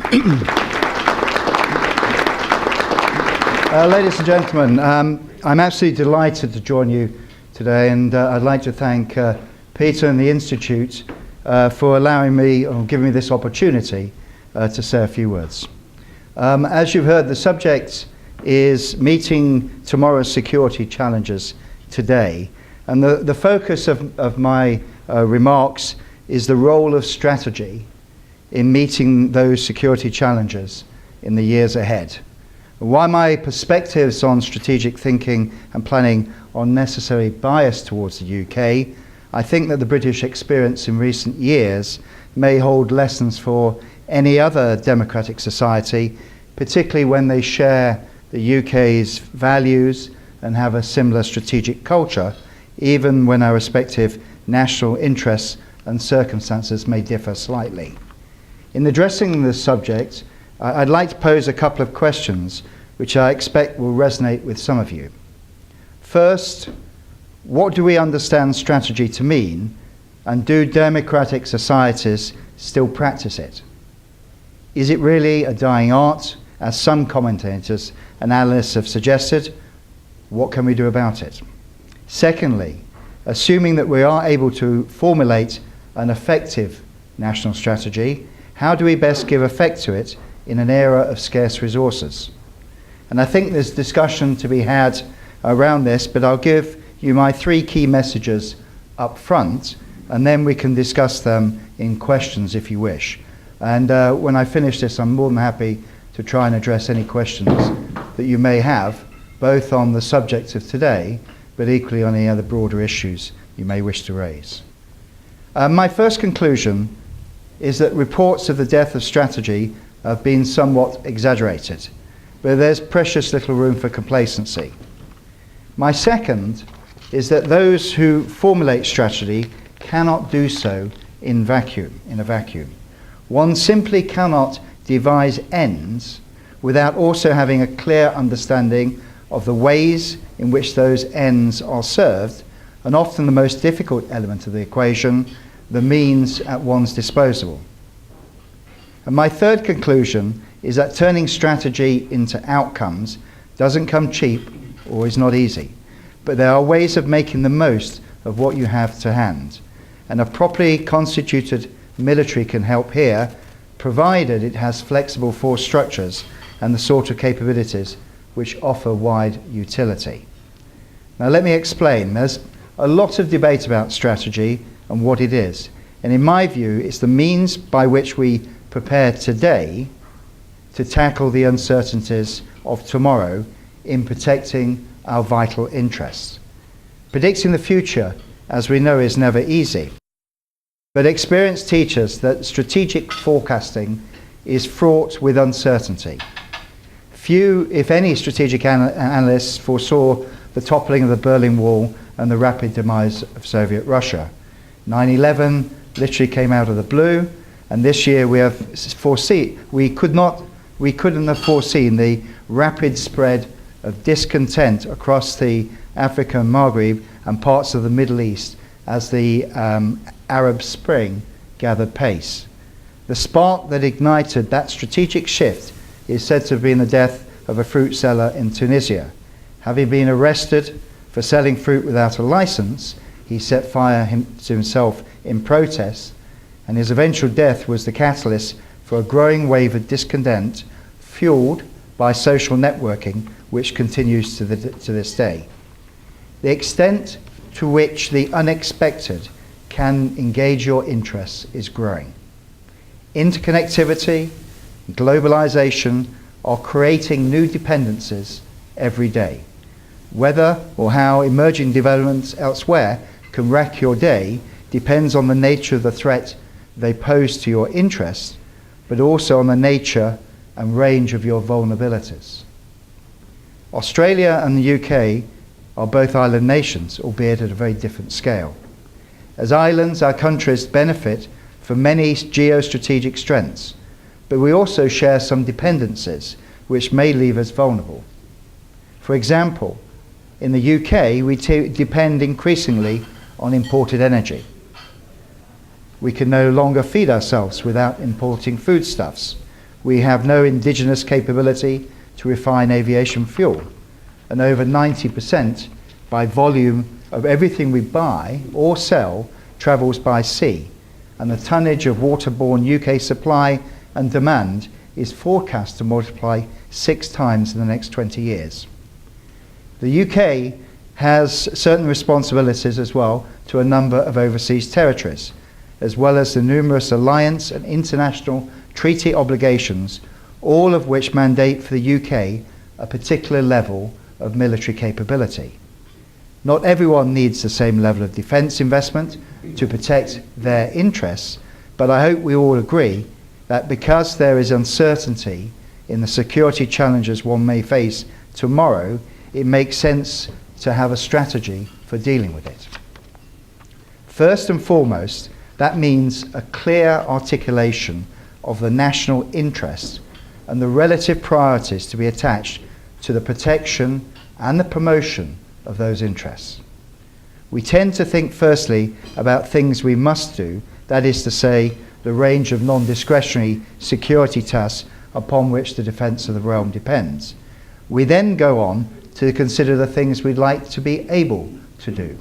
Ladies and gentlemen, I'm absolutely delighted to join you today, and I'd like to thank Peter and the Institute for allowing me, or giving me this opportunity to say a few words. As you've heard, the subject is meeting tomorrow's security challenges today, and the focus of my remarks is the role of strategy in meeting those security challenges in the years ahead. While my perspectives on strategic thinking and planning are necessarily biased towards the UK, I think that the British experience in recent years may hold lessons for any other democratic society, particularly when they share the UK's values and have a similar strategic culture, even when our respective national interests and circumstances may differ slightly. In addressing this subject, I'd like to pose a couple of questions which I expect will resonate with some of you. First, what do we understand strategy to mean, and do democratic societies still practice it? Is it really a dying art, as some commentators and analysts have suggested? What can we do about it? Secondly, assuming that we are able to formulate an effective national strategy, how do we best give effect to it in an era of scarce resources? And I think there's discussion to be had around this, but I'll give you my three key messages up front, and then we can discuss them in questions if you wish. And when I finish this, I'm more than happy to try and address any questions that you may have, both on the subject of today, but equally on any other broader issues you may wish to raise. My first conclusion is that reports of the death of strategy have been somewhat exaggerated, but there's precious little room for complacency. My second is that those who formulate strategy cannot do so in a vacuum. One simply cannot devise ends without also having a clear understanding of the ways in which those ends are served, and often the most difficult element of the equation, the means at one's disposal. And my third conclusion is that turning strategy into outcomes doesn't come cheap or is not easy, but there are ways of making the most of what you have to hand, and a properly constituted military can help here, provided it has flexible force structures and the sort of capabilities which offer wide utility. Now let me explain. There's a lot of debate about strategy and what it is, and in my view it's the means by which we prepare today to tackle the uncertainties of tomorrow in protecting our vital interests. Predicting the future, as we know, is never easy, but experience teaches that strategic forecasting is fraught with uncertainty. Few, if any, strategic analysts foresaw the toppling of the Berlin Wall and the rapid demise of Soviet Russia. 9/11 literally came out of the blue, and this year we couldn't have foreseen the rapid spread of discontent across the Africa and Maghreb and parts of the Middle East as the Arab Spring gathered pace. The spark that ignited that strategic shift is said to have been the death of a fruit seller in Tunisia. Having been arrested for selling fruit without a license, he set fire to himself in protest, and his eventual death was the catalyst for a growing wave of discontent fueled by social networking, which continues to this day. The extent to which the unexpected can engage your interests is growing. Interconnectivity, globalization are creating new dependencies every day. Whether or how emerging developments elsewhere can wreck your day depends on the nature of the threat they pose to your interests, but also on the nature and range of your vulnerabilities. Australia and the UK are both island nations, albeit at a very different scale. As islands, our countries benefit from many geostrategic strengths, but we also share some dependencies which may leave us vulnerable. For example, in the UK, we depend increasingly on imported energy. We can no longer feed ourselves without importing foodstuffs. We have no indigenous capability to refine aviation fuel. And over 90% by volume of everything we buy or sell travels by sea. And the tonnage of waterborne UK supply and demand is forecast to multiply 6 times in the next 20 years. The UK has certain responsibilities as well to a number of overseas territories, as well as the numerous alliance and international treaty obligations, all of which mandate for the UK a particular level of military capability. Not everyone needs the same level of defence investment to protect their interests, but I hope we all agree that because there is uncertainty in the security challenges one may face tomorrow, it makes sense to have a strategy for dealing with it. First and foremost, that means a clear articulation of the national interest and the relative priorities to be attached to the protection and the promotion of those interests. We tend to think firstly about things we must do, that is to say, the range of non-discretionary security tasks upon which the defence of the realm depends. We then go on to consider the things we'd like to be able to do.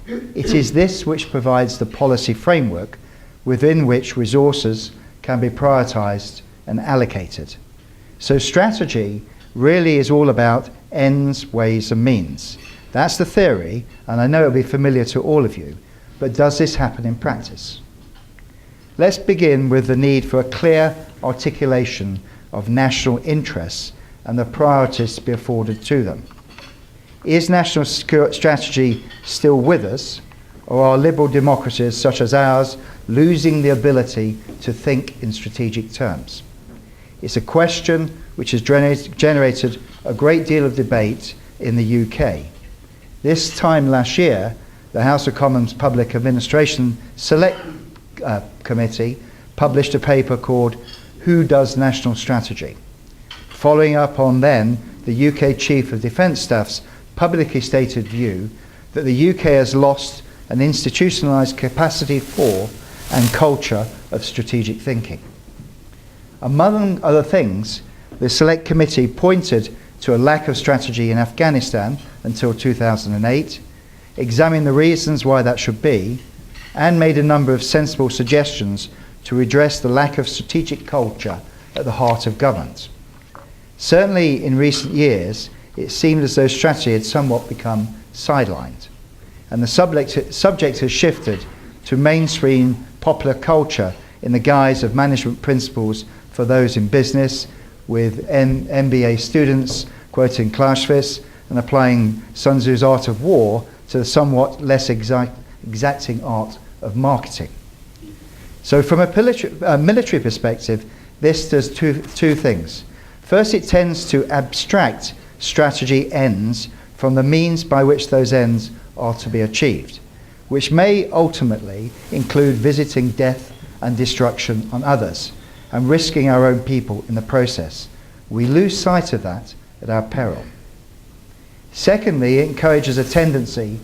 It is this which provides the policy framework within which resources can be prioritised and allocated. So strategy really is all about ends, ways and means. That's the theory, and I know it'll be familiar to all of you, but does this happen in practice? Let's begin with the need for a clear articulation of national interests and the priorities to be afforded to them. Is national strategy still with us, or are liberal democracies such as ours losing the ability to think in strategic terms? It's a question which has generated a great deal of debate in the UK. This time last year, the House of Commons Public Administration Select Committee published a paper called Who Does National Strategy? Following up on then the UK Chief of Defence Staff's publicly stated view that the UK has lost an institutionalised capacity for and culture of strategic thinking. Among other things, the Select Committee pointed to a lack of strategy in Afghanistan until 2008, examined the reasons why that should be, and made a number of sensible suggestions to redress the lack of strategic culture at the heart of government. Certainly in recent years, it seemed as though strategy had somewhat become sidelined, and the subject has shifted to mainstream popular culture in the guise of management principles for those in business, with MBA students quoting Clausewitz and applying Sun Tzu's art of war to the somewhat less exacting art of marketing. So from a military perspective, this does two things. First, it tends to abstract strategy ends from the means by which those ends are to be achieved, which may ultimately include visiting death and destruction on others and risking our own people in the process. We lose sight of that at our peril. Secondly, it encourages a tendency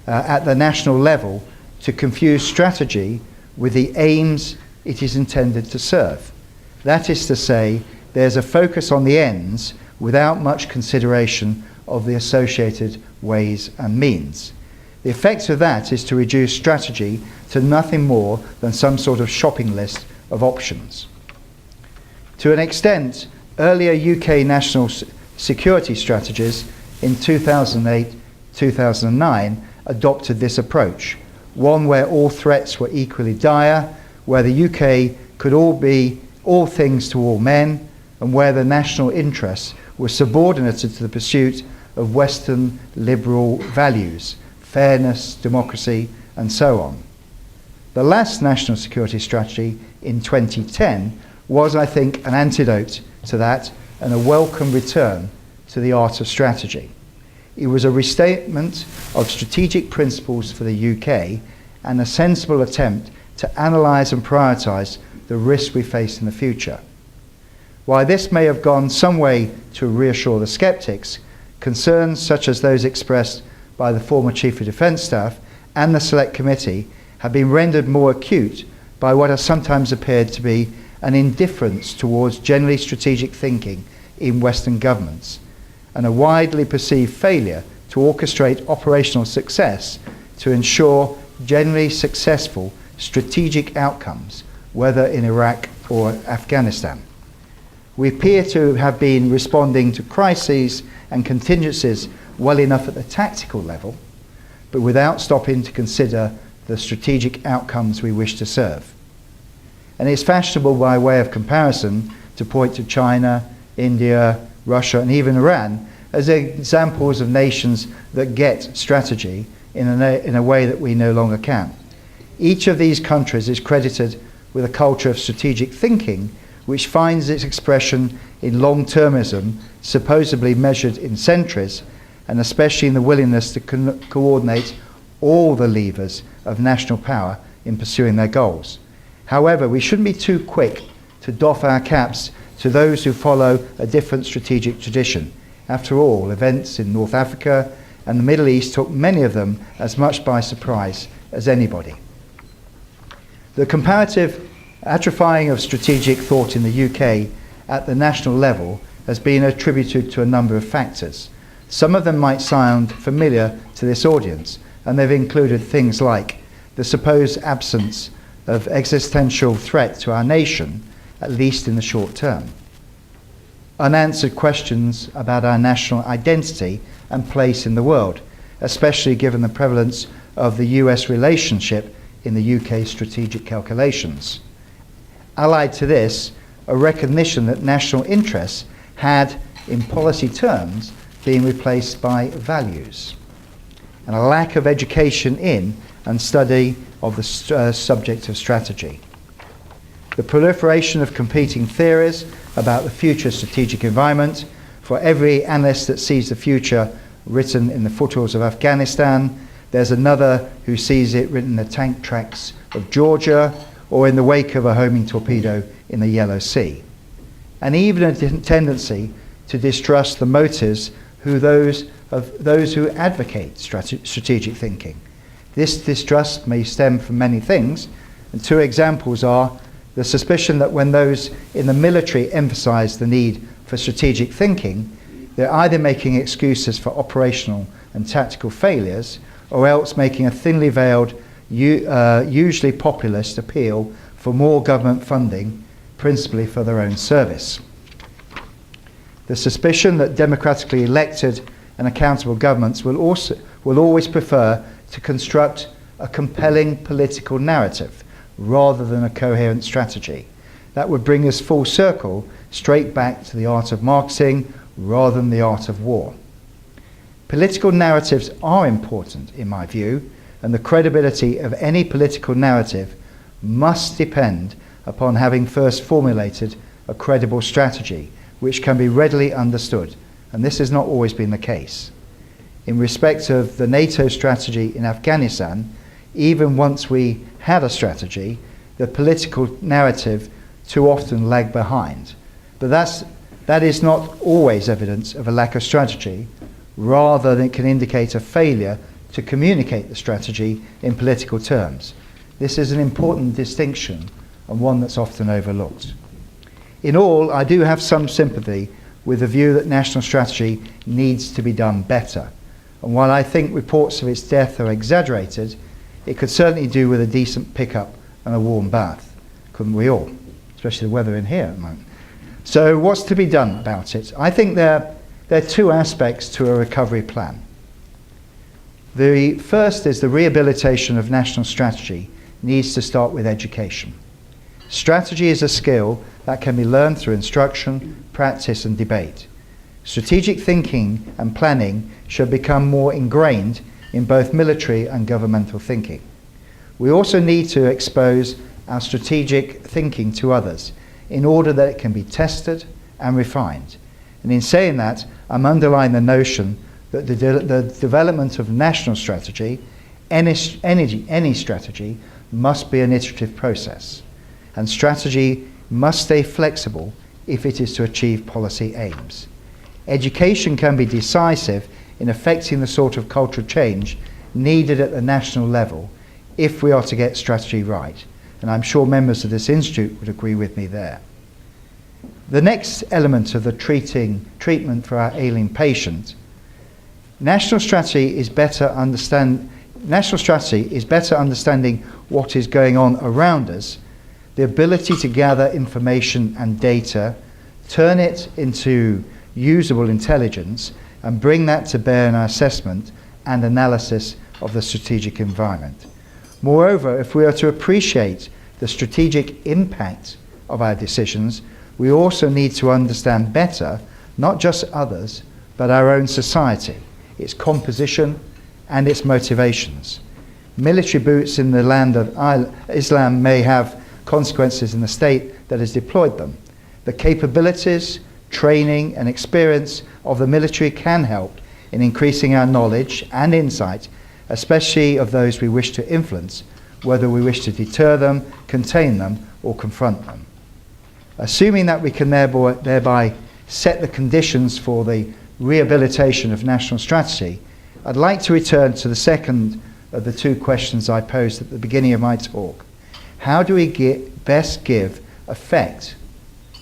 at the national level to confuse strategy with the aims it is intended to serve. That is to say, there's a focus on the ends without much consideration of the associated ways and means. The effect of that is to reduce strategy to nothing more than some sort of shopping list of options. To an extent, earlier UK national security strategies in 2008-2009 adopted this approach, one where all threats were equally dire, where the UK could be all things to all men, and where the national interests were subordinated to the pursuit of Western liberal values, fairness, democracy, and so on. The last national security strategy in 2010 was, I think, an antidote to that and a welcome return to the art of strategy. It was a restatement of strategic principles for the UK and a sensible attempt to analyse and prioritise the risks we face in the future. While this may have gone some way to reassure the sceptics, concerns such as those expressed by the former Chief of Defence Staff and the Select Committee have been rendered more acute by what has sometimes appeared to be an indifference towards generally strategic thinking in Western governments, and a widely perceived failure to orchestrate operational success to ensure generally successful strategic outcomes, whether in Iraq or Afghanistan. We appear to have been responding to crises and contingencies well enough at the tactical level, but without stopping to consider the strategic outcomes we wish to serve. And it's fashionable by way of comparison to point to China, India, Russia, and even Iran as examples of nations that get strategy in a way that we no longer can. Each of these countries is credited with a culture of strategic thinking which finds its expression in long-termism, supposedly measured in centuries, and especially in the willingness to coordinate all the levers of national power in pursuing their goals. However, we shouldn't be too quick to doff our caps to those who follow a different strategic tradition. After all, events in North Africa and the Middle East took many of them as much by surprise as anybody. The comparative atrophying of strategic thought in the UK at the national level has been attributed to a number of factors. Some of them might sound familiar to this audience, and they've included things like the supposed absence of existential threat to our nation, at least in the short term, unanswered questions about our national identity and place in the world, especially given the prevalence of the US relationship in the UK strategic calculations. Allied to this, a recognition that national interests had, in policy terms, been replaced by values, and a lack of education in and study of the subject of strategy. The proliferation of competing theories about the future strategic environment. For every analyst that sees the future written in the foothills of Afghanistan, there's another who sees it written in the tank tracks of Georgia or in the wake of a homing torpedo in the Yellow Sea. And even a tendency to distrust the motives of those who advocate strategic thinking. This distrust may stem from many things, and two examples are the suspicion that when those in the military emphasize the need for strategic thinking, they're either making excuses for operational and tactical failures, or else making a thinly veiled, usually populist appeal for more government funding, principally for their own service. The suspicion that democratically elected and accountable governments will always prefer to construct a compelling political narrative rather than a coherent strategy. That would bring us full circle straight back to the art of marketing rather than the art of war. Political narratives are important, in my view, and the credibility of any political narrative must depend upon having first formulated a credible strategy which can be readily understood, and this has not always been the case. In respect of the NATO strategy in Afghanistan, even once we had a strategy, the political narrative too often lagged behind. But that is not always evidence of a lack of strategy, rather than it can indicate a failure to communicate the strategy in political terms. This is an important distinction and one that's often overlooked. In all, I do have some sympathy with the view that national strategy needs to be done better. And while I think reports of its death are exaggerated, it could certainly do with a decent pickup and a warm bath, couldn't we all? Especially the weather in here at the moment. So what's to be done about it? I think there are two aspects to a recovery plan. The first is the rehabilitation of national strategy needs to start with education. Strategy is a skill that can be learned through instruction, practice, and debate. Strategic thinking and planning should become more ingrained in both military and governmental thinking. We also need to expose our strategic thinking to others in order that it can be tested and refined. And in saying that, I'm underlining the notion that the development of national strategy, any strategy, must be an iterative process. And strategy must stay flexible if it is to achieve policy aims. Education can be decisive in affecting the sort of cultural change needed at the national level if we are to get strategy right. and I'm sure members of this institute would agree with me there. The next element of the treatment for our ailing patient, national strategy is better understanding what is going on around us, the ability to gather information and data, turn it into usable intelligence, and bring that to bear in our assessment and analysis of the strategic environment. Moreover, if we are to appreciate the strategic impact of our decisions, we also need to understand better, not just others, but our own society, its composition and its motivations. Military boots in the land of Islam may have consequences in the state that has deployed them. The capabilities, training and experience of the military can help in increasing our knowledge and insight, especially of those we wish to influence, whether we wish to deter them, contain them, or confront them. Assuming that we can thereby set the conditions for the rehabilitation of national strategy, I'd like to return to the second of the two questions I posed at the beginning of my talk. How do we best give effect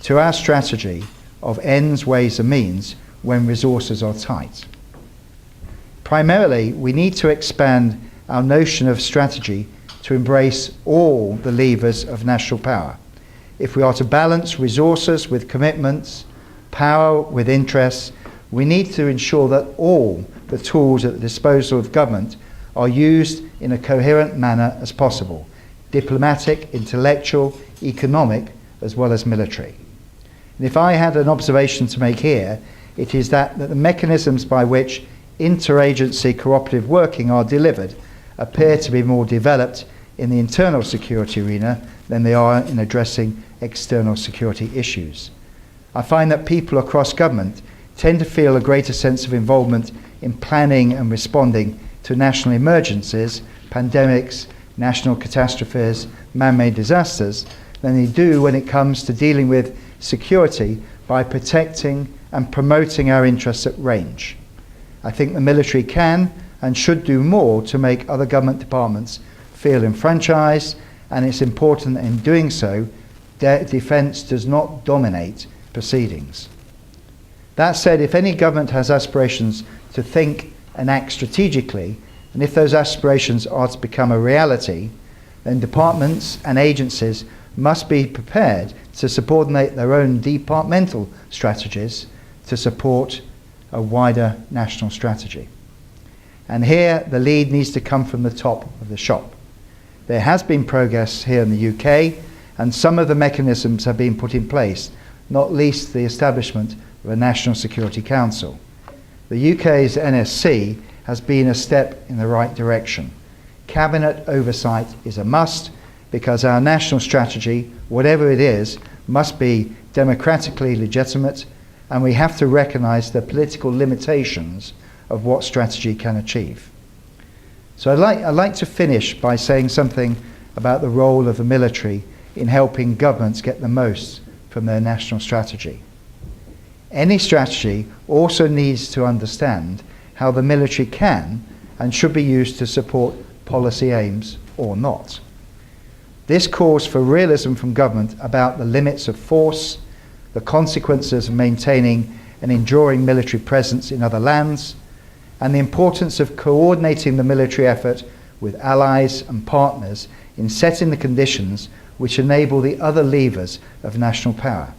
to our strategy of ends, ways and means when resources are tight? Primarily, we need to expand our notion of strategy to embrace all the levers of national power. If we are to balance resources with commitments, power with interests, we need to ensure that all the tools at the disposal of government are used in a coherent manner as possible: diplomatic, intellectual, economic, as well as military. And if I had an observation to make here, it is that the mechanisms by which interagency cooperative working are delivered appear to be more developed in the internal security arena than they are in addressing external security issues. I find that people across government tend to feel a greater sense of involvement in planning and responding to national emergencies, pandemics, national catastrophes, man-made disasters, than they do when it comes to dealing with security by protecting and promoting our interests at range. I think the military can and should do more to make other government departments feel enfranchised, and it's important that in doing so, defence does not dominate proceedings. That said, if any government has aspirations to think and act strategically, and if those aspirations are to become a reality, then departments and agencies must be prepared to subordinate their own departmental strategies to support a wider national strategy. And here the lead needs to come from the top of the shop. There has been progress here in the UK, and some of the mechanisms have been put in place, not least the establishment of a National Security Council. The UK's NSC has been a step in the right direction. Cabinet oversight is a must, because our national strategy, whatever it is, must be democratically legitimate, and we have to recognise the political limitations of what strategy can achieve. So I'd like to finish by saying something about the role of the military in helping governments get the most from their national strategy. Any strategy also needs to understand how the military can and should be used to support policy aims or not. This calls for realism from government about the limits of force, the consequences of maintaining an enduring military presence in other lands, and the importance of coordinating the military effort with allies and partners in setting the conditions which enable the other levers of national power.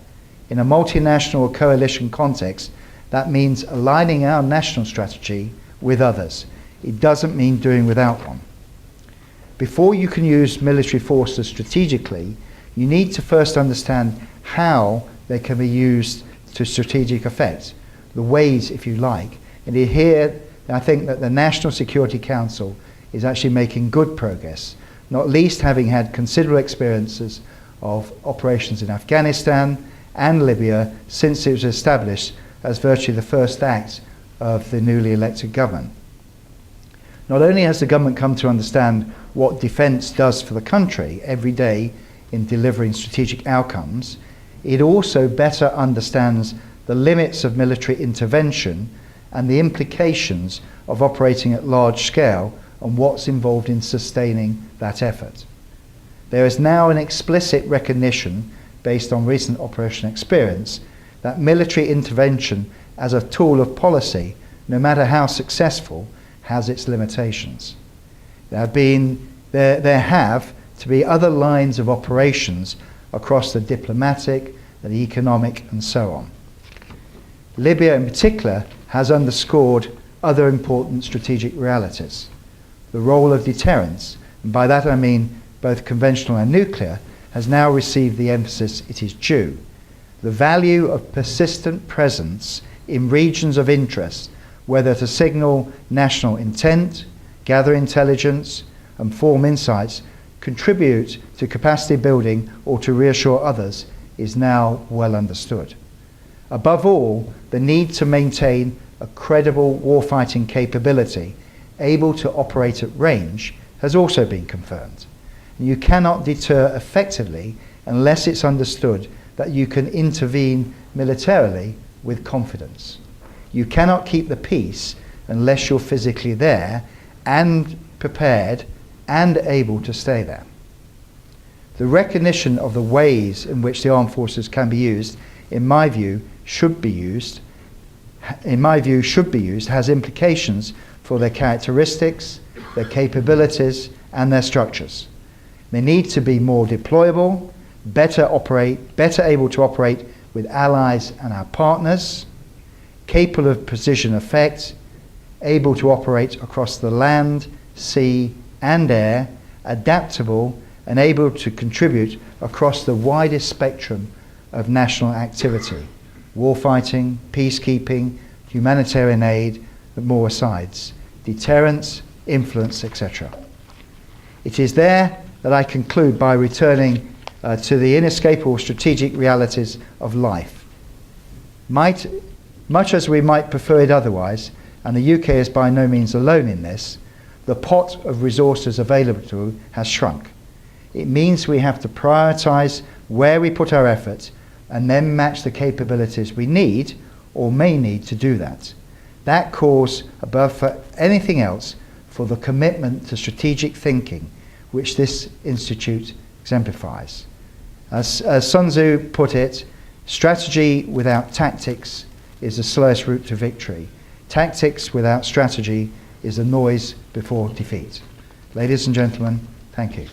In a multinational or coalition context, that means aligning our national strategy with others. It doesn't mean doing without one. Before you can use military forces strategically, you need to first understand how they can be used to strategic effect, the ways, if you like. And here, I think that the National Security Council is actually making good progress, not least having had considerable experiences of operations in Afghanistan and Libya since it was established as virtually the first act of the newly elected government. Not only has the government come to understand what defence does for the country every day in delivering strategic outcomes, it also better understands the limits of military intervention and the implications of operating at large scale and what's involved in sustaining that effort. There is now an explicit recognition, based on recent operational experience, that military intervention as a tool of policy, no matter how successful, has its limitations. There have to be other lines of operations across the diplomatic, the economic, and so on. Libya in particular has underscored other important strategic realities. The role of deterrence, and by that I mean both conventional and nuclear, has now received the emphasis it is due. The value of persistent presence in regions of interest, whether to signal national intent, gather intelligence, and form insights, contribute to capacity building, or to reassure others, is now well understood. Above all, the need to maintain a credible warfighting capability able to operate at range has also been confirmed. You cannot deter effectively unless it's understood that you can intervene militarily with confidence. You cannot keep the peace unless you're physically there and prepared and able to stay there. The recognition of the ways in which the armed forces can be used, in my view, should be used, has implications for their characteristics, their capabilities, and their structures. They need to be more deployable, better able to operate with allies and our partners, capable of precision effect, able to operate across the land, sea, and air, adaptable, and able to contribute across the widest spectrum of national activity: warfighting, peacekeeping, humanitarian aid, and more asides, deterrence, influence, etc. It is there that I conclude by returning to the inescapable strategic realities of life. Much as we might prefer it otherwise, and the UK is by no means alone in this, the pot of resources available to us has shrunk. It means we have to prioritise where we put our effort and then match the capabilities we need or may need to do that. That calls, above anything else, for the commitment to strategic thinking, which this institute exemplifies. As Sun Tzu put it, strategy without tactics is the slowest route to victory. Tactics without strategy is the noise before defeat. Ladies and gentlemen, thank you.